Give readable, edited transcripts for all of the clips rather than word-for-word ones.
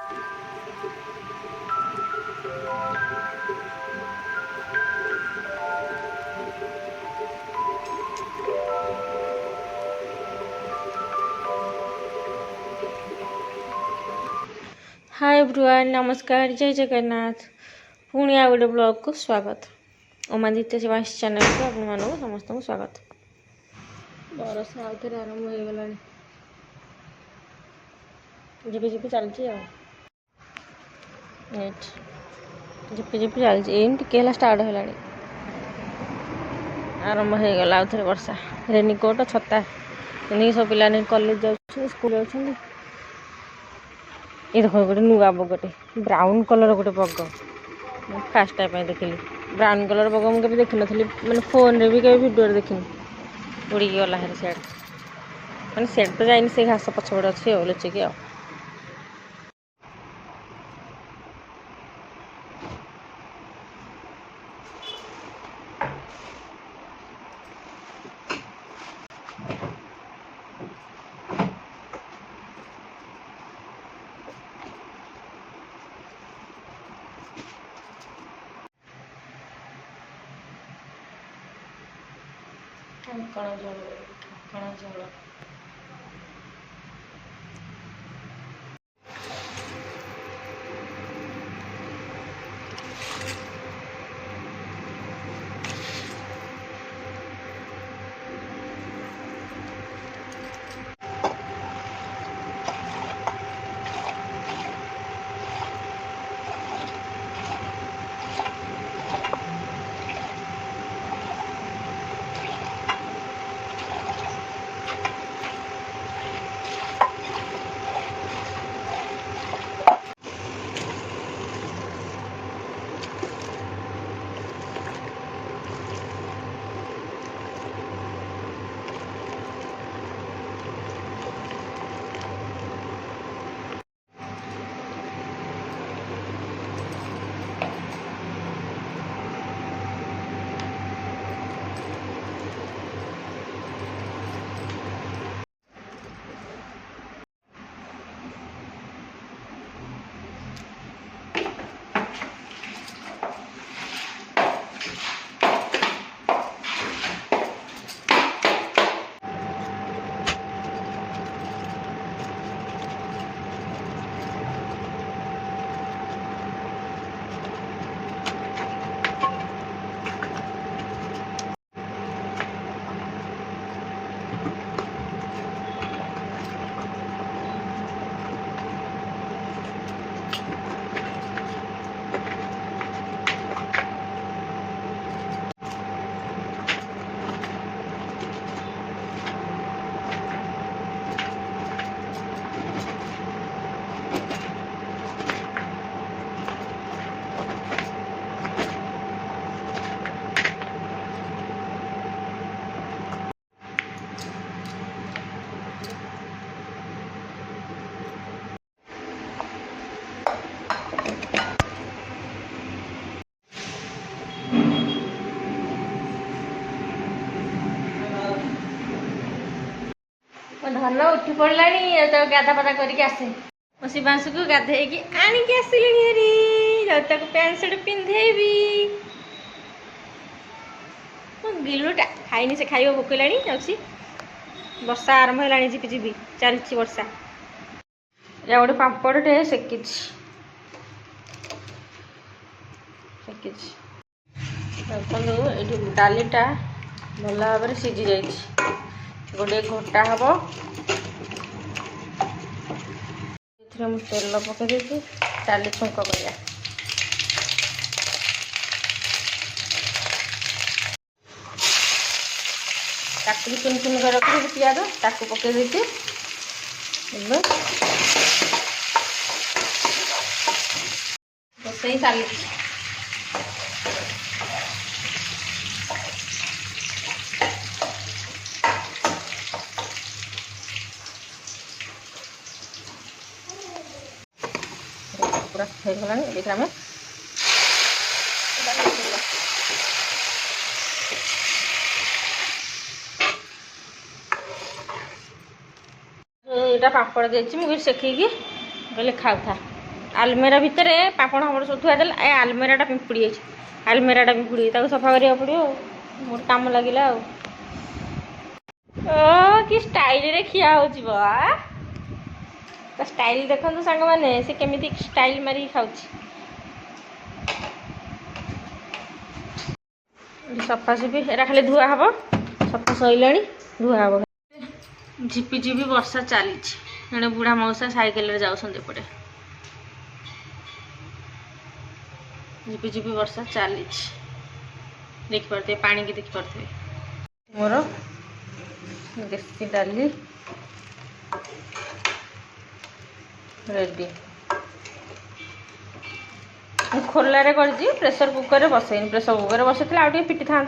Hi everyone, नमस्कार, जय जगन्नाथ। पुणी आ गोटे ब्लॉग को स्वागत। अमादित्य शिवांश चैनल को आपण मानक समस्त को स्वागत। बरसा आउ थे आरंभ हो गला, झिपि झिपि चलती झिपि झिपि चलती एमती स्टार्ट है आरंभ हो गला आउ थे वर्षा। रेनिकोट छता नहीं सब पिला कॉलेज जा स्कूल जा। ये देखो गोटे नुआ बगटे ब्राउन कलर गोटे बग फास्ट टाइम देखिली। ब्राउन कलर बग मुझे देखी नी मैंने फोन रे भी कभी वीडियो देखनी। उड़ी गला है सेड मैंने सेड तो जाइनी से घास पछपड़े अच्छे लुचिकी कण झोल धन उठी पड़ा तो गाधा पाधा करके आसे मो शिवांशु को गाधे आणिकी आसली पैंट सर्ट पिंधेबी गिलुटा खाईनी से खाइब भोक लानी वर्षा आरंभ है झिपि झिपि चलती वर्षा। या गोटे पापड़टे सेकी देखो डालीटा भल भाव में सीझी जा गोटे घोटा हम तेल पकई डाली छुंक कर चुन चुन कर रखी पियाज ताकू पकई बसई साली पूरा हो गला आम यहाँ पापड़ देती मुझे सेकिकी कहले खाऊ था आलमेरा भितर पापड़ फापड़ सब थुआ देला। ए आलमेराटा पिंपुड़ी जाइए, आलमेराटा पिंपुड़ी सफा करा पड़ो मोर कम लगिला। ओ कि स्टाइल रे खिया होची बा तो स्टाइल देखो सांग मैंने से केमिति स्टाइल मारी खाऊ। सफासफी एरा खाली धुआ हम सफा सैला धुआ हम। झिपी झिपी वर्षा चली जड़े बुढ़ा मौसा साइकेल जाऊे झिपी झिपी वर्षा चली देखिपे पानी की देखिपे मोर देसी डाली रेडी खोलारे कर प्रेसर कुकर बसैनी प्रेसर कुकर बसई आगे पिटी था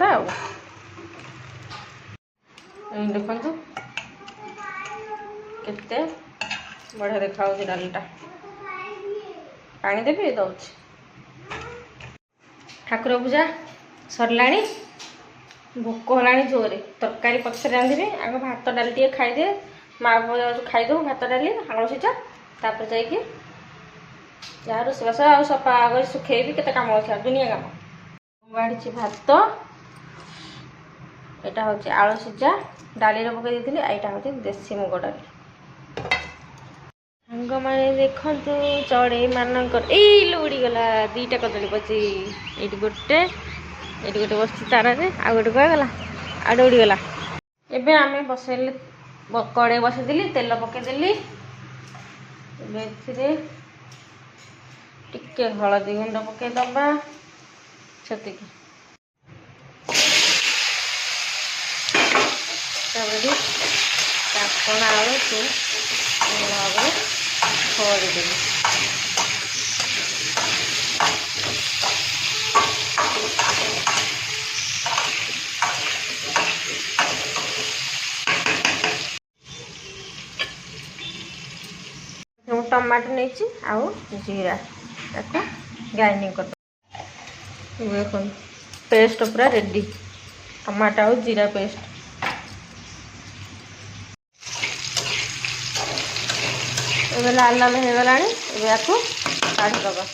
देखु केते बढ़िया देखा डालटा पानी देवी दौर ठाकुर पूजा सरला भोक होलाणी जोरे तरकारी पक्ष रांधि आग भात डाली टे खाईदे माँ खाईदे भात डाली आलू सीझा तापर जाइए जहाँ रोषेबास आ सफा आगे सुखेबी केते काम अच्छा दुनिया काम बाढ़ी भात यहाँ हूँ आलू सीझा डाली पकई देती यहाँ हूँ देसी मुग डाली सांग मैंने देखु चढ़ई मानक उड़ीगला दीटा कदली पची ये गोटे ये गोटे बस तार आ गोटे कहगला आड़े उड़ीगला एबे आम बसैले कड़े बसईदी तेल पकईदेली टिके हलदी गुंड पकईदबा से काकण आलू को भाव खड़देवी टमाटो नहीं आउ जीरा ताको ग्राइंडिंग कर देखो पेस्ट पूरा रेडी टमाटो आउ जीरा पेस्ट ए लाल लाल हो गला या काढ़ीदबा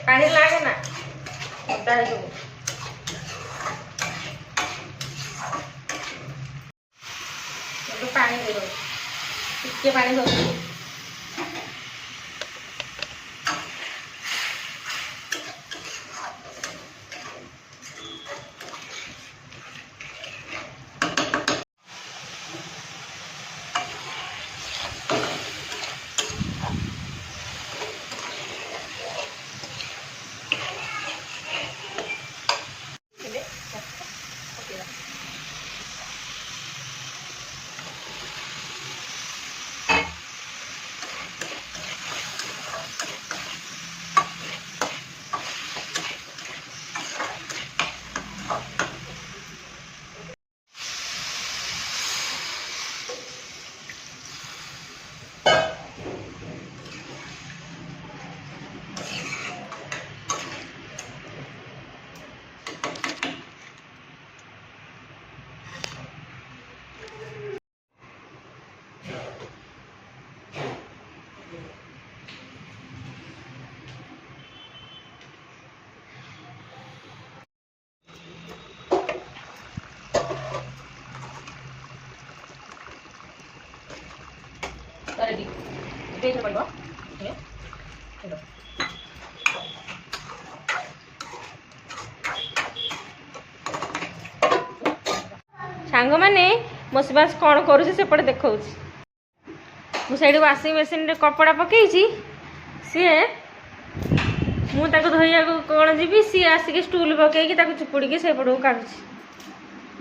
पानी लागे ना पानी दे टिके पानी दो ରେଡ଼ି ଏଇଟା ପଡ଼ିବ ସାଙ୍ଗମାନେ ମୋ ଶିବାଂଶ କ'ଣ କରୁଛି ସେପଟେ ଦେଖାଉଛି। ମୁଁ ସେଇଠି ୱାସିଂ ମେସିନ୍ରେ କପଡ଼ା ପକେଇଛି, ସିଏ ମୁଁ ତାକୁ ଧୋଇବାକୁ କ'ଣ ଯିବି, ସିଏ ଆସିକି ଷ୍ଟୁଲ୍ ପକେଇକି ତାକୁ ଚିପୁଡ଼ିକି ସେପଟକୁ କାଢ଼ୁଛି।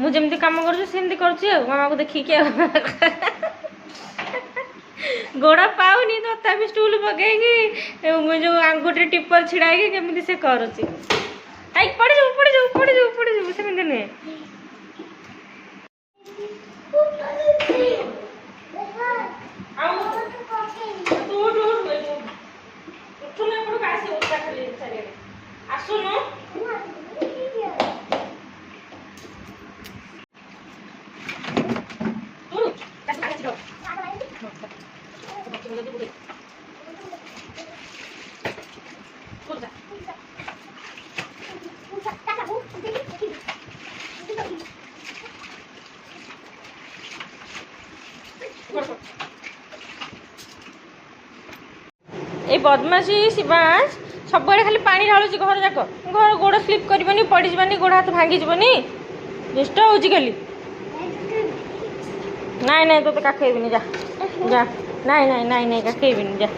ମୁଁ ଯେମିତି କାମ କରୁଛି ସେମିତି କରୁଛି ଆଉ ମାମାକୁ ଦେଖିକି ଆଉ ଗୋଡ଼ ପାଉନି ତଥାପି ଷ୍ଟୁଲ୍ ପକେଇକି ଯେଉଁ ଆଙ୍ଗୁଠିରେ ଟିପର ଛିଡ଼ା ହେଇକି କେମିତି ସେ କରୁଛି। ଆଇ ପଡ଼ିଯିବୁ ପଡ଼ିଯିବୁ ପଡ଼ିଯିବୁ ପଡ଼ିଯିବୁ, ସେମିତି ନୁହେଁ। ଆସୁନୁ এই বদমাসী শিবাংশ ସବୁବେଳେ ଖାଲି ପାଣି ଢାଳୁଛି ଘର ଯାକ। ଘର ଗୋଡ଼ ସ୍ଲିପ୍ କରିବନି, ପଡ଼ିଯିବନି, ଗୋଡ଼ ହାତ ଭାଙ୍ଗିଯିବନି। ଦୁଷ୍ଟ ହେଉଛି ଖାଲି। ନାଇଁ ନାଇଁ ତୋତେ କାଖେଇବିନି, ଯା ଯା। ନାଇଁ ନାଇଁ ନାଇଁ ନାଇଁ କାଖେଇବିନି, ଯା।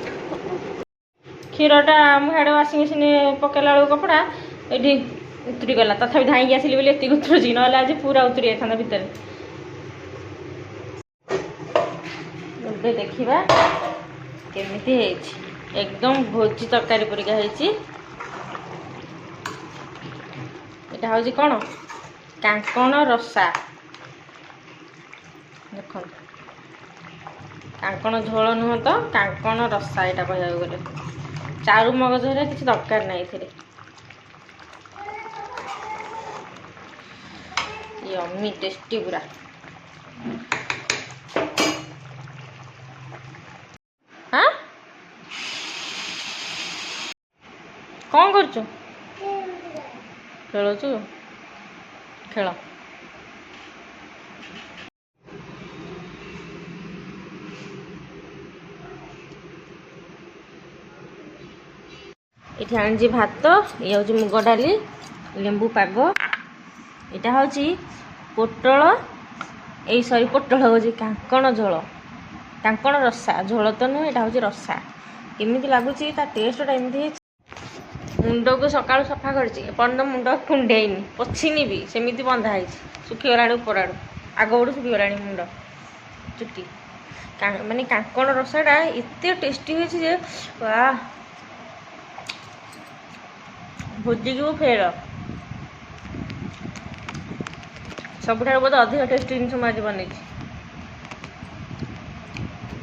କ୍ଷୀରଟା ମୁଁ ହାଡ଼େ ୱାସିଂ ମେସିନ୍ ପକେଇଲା ବେଳକୁ କପଡ଼ା ଏଠି ଉତୁରିଗଲା। ତଥାପି ଧାଇଁକି ଆସିଲି ବୋଲି ଏତିକି ଉତୁରୁଛି, ନହେଲେ ଆଜି ପୁରା ଉତୁରି ଯାଇଥାନ୍ତା ଭିତରେ। ଏବେ ଦେଖିବା କେମିତି ହେଇଛି। एकदम भोजी तरकारी परिका ହେଇଛି। এটা হଉଛି କ'ଣ କାଙ୍କଣ ରସା। ଦେଖନ୍ତୁ କାଙ୍କଣ ଝୋଳ ନୁହଁ ତ, କାଙ୍କଣ ରସା ଏଇଟା କହିବାକୁ ଗଲେ। ଚାରୁ ମଗଜ ହେରା କିଛି ଦରକାର ନାହିଁ ଏଥିରେ। यम्मी टेस्टी पूरा। हाँ कौन करचु खेलुचु खेल। ये आनी भात, ये हूँ मुग डाली, लेंबू पाग, यहाँ हूँ पोटल, ये सॉरी पोटल हूँ कांकण झोल, कांकण रसा। झोल तो नुह, यहाँ हूँ रसा। केमी लगुच टेस्टा एमती। मुंड को सका सफा कर मुंड कुंडेनी पोछिनी भी सेमती बंधाई सुखीगला ऊपर आड़ आग बड़ सुखीगला मुंड चुटी। माने कांकण रसाटा एत टेस्टी होजे वाह, भोजी को फेर। सबुठ बहुत अधिक टेस्टी जिन आज बन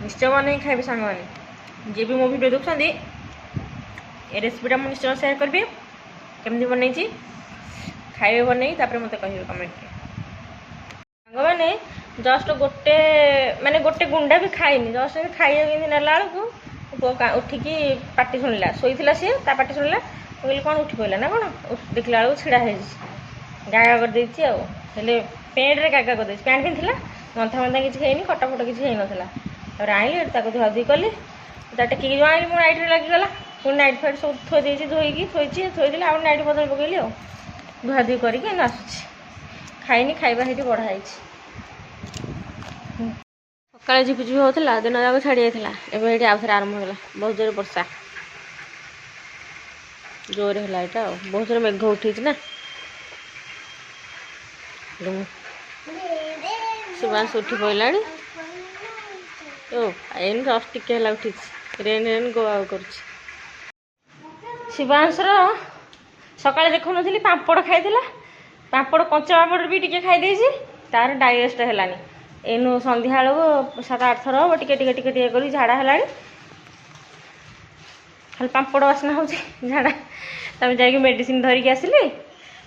निश्चय बन खाइ सांग मैंने जी भी मो भिडियो देखुं ए रेसिपीटा मुझे निश्चय सेयार करी केमती बन खाइबे बन मत कहे कमेंट सांग मैंने। जस्ट गोटे माने गोटे गुंडा भी खाइनी, जस्ट खाइए नेला बेलू उठिकी पाटी शुणिला, शोला सी पाटी शुणिला। कहली कौन उठी पड़ा ना कौन, देखला बेलू छिड़ा गागा करदे हेले पेंट्रे गागा करदे। पैंट पिंधला मंथा मंथा किसी है कटा फटा किसी है नाला। आइली धुआ धुई कली टेकिकी जो आइली मो नाइट्रे लगिगला। पुणी नाइट फाइट सब थोड़ी धोईकी थोड़ी आउ नाइट बदल पकईली धुआ धुई करके आसूँ। खाइनी, खाइबा ये बढ़ाई। सका झिपिझिपि होता दिन जाक छाड़ी जाता, एवं ये आउ थे आरंभ होगा। बहुत जोर वर्षा जोर है, यहाँ बहुत जोर मेघ उठी ना। शिवांश उठी पड़ा जस्ट टिके उठी रेन रेन गो आउ कर। शिवांशर सका देखु नी पापड़ खाई, पापड़ कंचा पापड़ भी टे खाई तार डाइजेस्ट है एनु संध्या बेलू 7-8 थर हम टे कर झाड़ा है खाली पापड़ बासना हो झाड़ा। तमें जा मेडिसिन धरिकी आसिली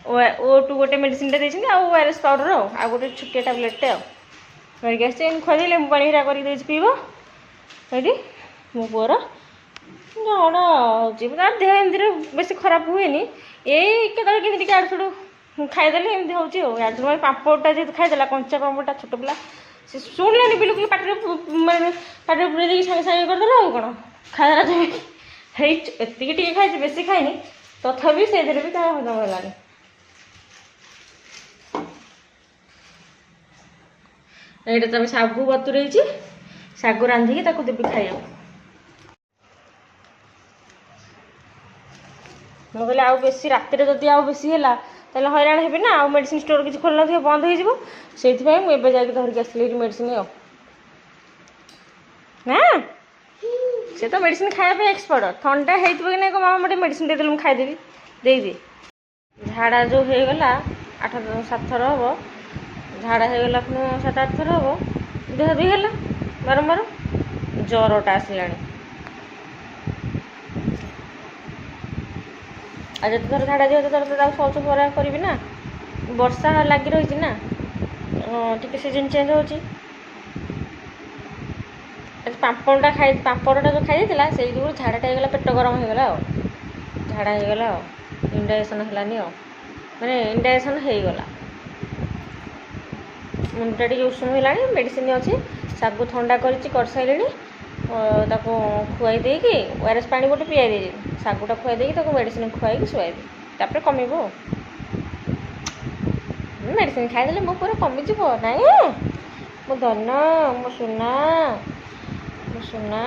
O2 गोटे मेडिसिन ORS पाउडर आ गोटे छुटिया टैबलेटे धरिकी आस खुआई लेंबू पानी हिरा कर पीब। ये मो पुअर जड़ हो देह एमती बेस खराब हुए ये आड़ छुड़ खाईदे एमती हो पापड़टा जी खाईदेला कंचा पापड़टा छोट पिला ସେ ଶୁଣିଲାନି ବିଲକୁଲ ପାଟିରେ ମାନେ ପାଟିରେ ପୁରେଇ ଦେଇକି ସାଙ୍ଗେ ସାଙ୍ଗେ କରିଦେଲା ଆଉ କ'ଣ ଖାଇଦେଲା ତମେ ହେଇ ଏତିକି ଟିକେ ଖାଇଛି ବେଶୀ ଖାଇନି ତଥାପି ସେଇଥିରେ ବି ତାର ହଜମ ହେଲାନି। ଏଇଟା ତମେ ଶାଗୁ ବତୁରେଇଛି ଶାଗୁ ରାନ୍ଧିକି ତାକୁ ଦେବି ଖାଇବାକୁ। ମୁଁ କହିଲି ଆଉ ବେଶୀ ରାତିରେ ଯଦି ଆଉ ବେଶୀ ହେଲା ତାହେଲେ ହଇରାଣ ହେବି ନା ଆଉ ମେଡ଼ିସିନ ଷ୍ଟୋର କିଛି ଖୋଲି ନଥିବ ବନ୍ଦ ହେଇଯିବ ସେଇଥିପାଇଁ ମୁଁ ଏବେ ଯାଇକି ଧରିକି ଆସିଲି ଏଠି ମେଡ଼ିସିନ ଆଉ ନା ସେ ତ ମେଡ଼ିସିନ ଖାଇବା ପାଇଁ ଏକ୍ସପର୍ଟ ଥଣ୍ଡା ହେଇଥିବ କି ନାହିଁ କ'ଣ ମାମା ମୋତେ ମେଡ଼ିସିନ ଦେଇଦେଲେ ମୁଁ ଖାଇଦେବି ଦେଇଦିଏ। ଝାଡ଼ା ଯେଉଁ ହେଇଗଲା 8-7 ଥର ହେବ ଝାଡ଼ା ହେଇଗଲା ପୁଣି 7-8 ଥର ହେବ ଦେହ ବି ହେଲା ବାରମ୍ବାର ଜ୍ୱରଟା ଆସିଲାଣି। ଆଉ ଯେତେ ଥର ଝାଡ଼ା ଯିବ ସେତେ ଥର ତାକୁ ଶୌଚ ଖରା କରିବି ନା ବର୍ଷା ଲାଗି ରହିଛି ନା ଟିକେ ସିଜନ୍ ଚେଞ୍ଜ ହେଉଛି। ପାମ୍ପଡ଼ଟା ଯେଉଁ ଖାଇଯାଇଥିଲା ସେଇ ଯୋଗୁଁ ଝାଡ଼ାଟା ହେଇଗଲା ପେଟ ଗରମ ହେଇଗଲା ଆଉ ଝାଡ଼ା ହେଇଗଲା ଆଉ ଇଣ୍ଡାଇଜେସନ୍ ହେଲାନି ଆଉ ମାନେ ଇଣ୍ଡାଇଜେସନ୍ ହେଇଗଲା। ମୁଣ୍ଡଟା ଟିକେ ଉଷୁମ ହେଲାଣି ମେଡ଼ିସିନ ଅଛି ଶାଗୁ ଥଣ୍ଡା କରିସାରିଲିଣି ତାକୁ ଖୁଆଇ ଦେଇକି ORS ପାଣି ଗୋଟେ ପିଆଇ ଦେଇଛି ଶାଗୁଟା ଖୁଆଇ ଦେଇକି ତାକୁ ମେଡ଼ିସିନ ଖୁଆଇକି ଶୁଆଇବି ତାପରେ କମିବ ଆଉ ମେଡ଼ିସିନ ଖାଇଦେଲେ ମୋ ପୁରା କମିଯିବ ନାଇଁ ମୋ ଧନ ମୋ ସୁନା ମୋ ସୁନା।